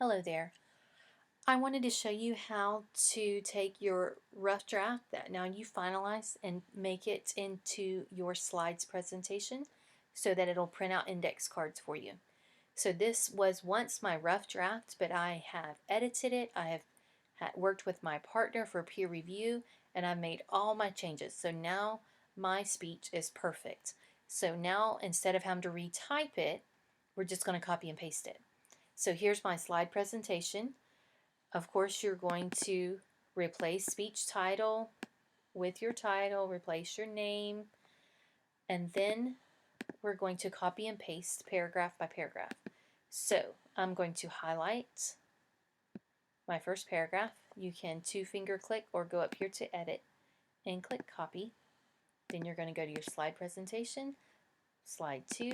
Hello there. I wanted to show you how to take your rough draft that now you finalize and make it into your slides presentation so that it'll print out index cards for you. So this was once my rough draft, but I have edited it. I have worked with my partner for peer review, and I've made all my changes. So now my speech is perfect. So now instead of having to retype it, we're just going to copy and paste it. So here's my slide presentation. Of course, you're going to replace speech title with your title, replace your name, and then we're going to copy and paste paragraph by paragraph. So I'm going to highlight my first paragraph. You can two-finger click or go up here to edit and click copy. Then you're going to go to your slide presentation, slide 2.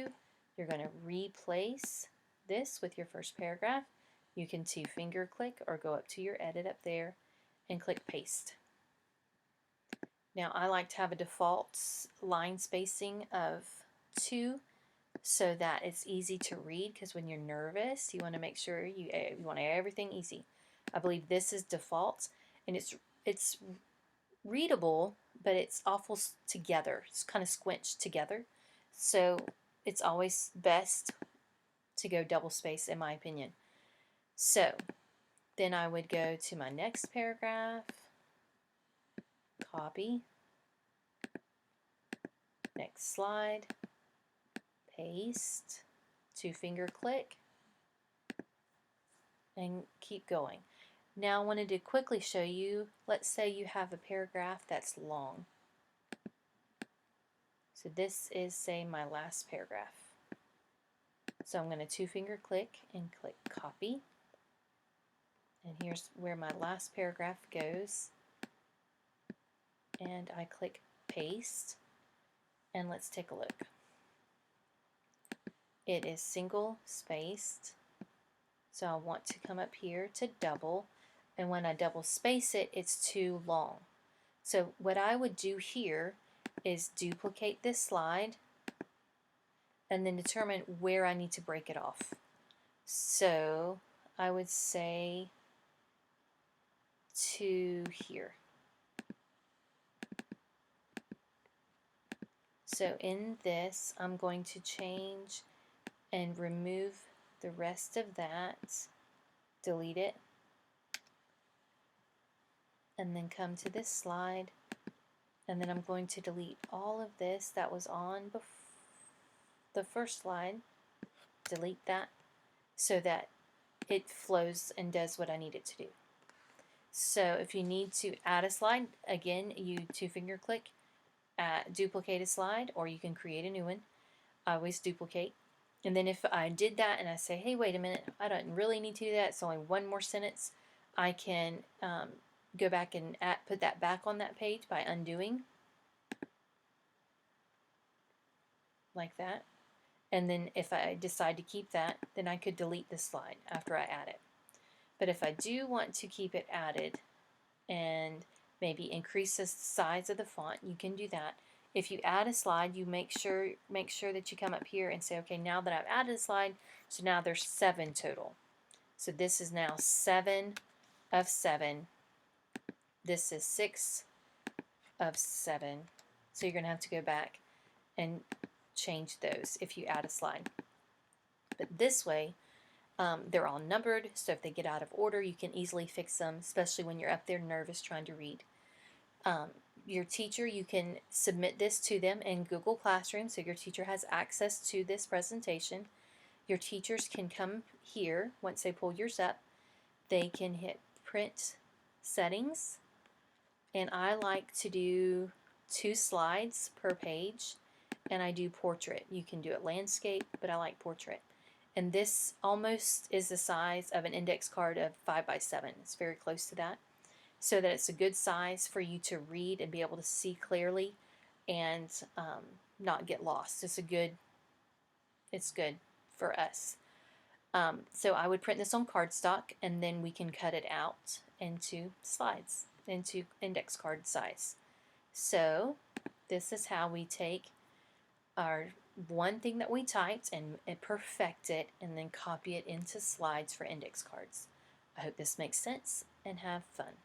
You're going to replace this with your first paragraph. You can two-finger click or go up to your edit up there and click paste. Now I like to have a default line spacing of 2 so that it's easy to read, because when you're nervous you want to make sure you want everything easy. I believe this is default, and it's readable, but it's awful together. It's kind of squinched together, so it's always best to go double space in my opinion. So then I would go to my next paragraph, copy, next slide, paste, two-finger click, and keep going. Now I wanted to quickly show you, let's say you have a paragraph that's long. So this is, say, my last paragraph. So I'm going to two-finger click and click copy. And here's where my last paragraph goes. And I click paste. And let's take a look. It is single spaced. So I want to come up here to double. And when I double space it, it's too long. So what I would do here is duplicate this slide and then determine where I need to break it off. So I would say to here. So in this, I'm going to change and remove the rest of that, delete it, and then come to this slide, and then I'm going to delete all of this that was on the first slide, delete that, so that it flows and does what I need it to do. So if you need to add a slide, again, you two-finger click, duplicate a slide, or you can create a new one. I always duplicate. And then if I did that and I say, hey, wait a minute, I don't really need to do that, it's only one more sentence, I can go back and put that back on that page by undoing, like that. And then if I decide to keep that, then I could delete the slide after I add it. But if I do want to keep it added and maybe increase the size of the font, you can do that. If you add a slide, you make sure that you come up here and say, okay, now that I've added a slide, so now there's 7 total. So this is now 7 of 7. This is 6 of 7. So you're going to have to go back and change those if you add a slide. But this way, they're all numbered, so if they get out of order, you can easily fix them, especially when you're up there nervous trying to read. Your teacher, you can submit this to them in Google Classroom, so your teacher has access to this presentation. Your teachers can come here, once they pull yours up, they can hit print settings, and I like to do 2 slides per page, and I do portrait. You can do it landscape, but I like portrait. And this almost is the size of an index card of 5 by 7. It's very close to that, so that it's a good size for you to read and be able to see clearly and not get lost. It's good for us. So I would print this on cardstock, and then we can cut it out into slides, into index card size. So this is how we take our one thing that we typed and perfect it and then copy it into slides for index cards. I hope this makes sense and have fun.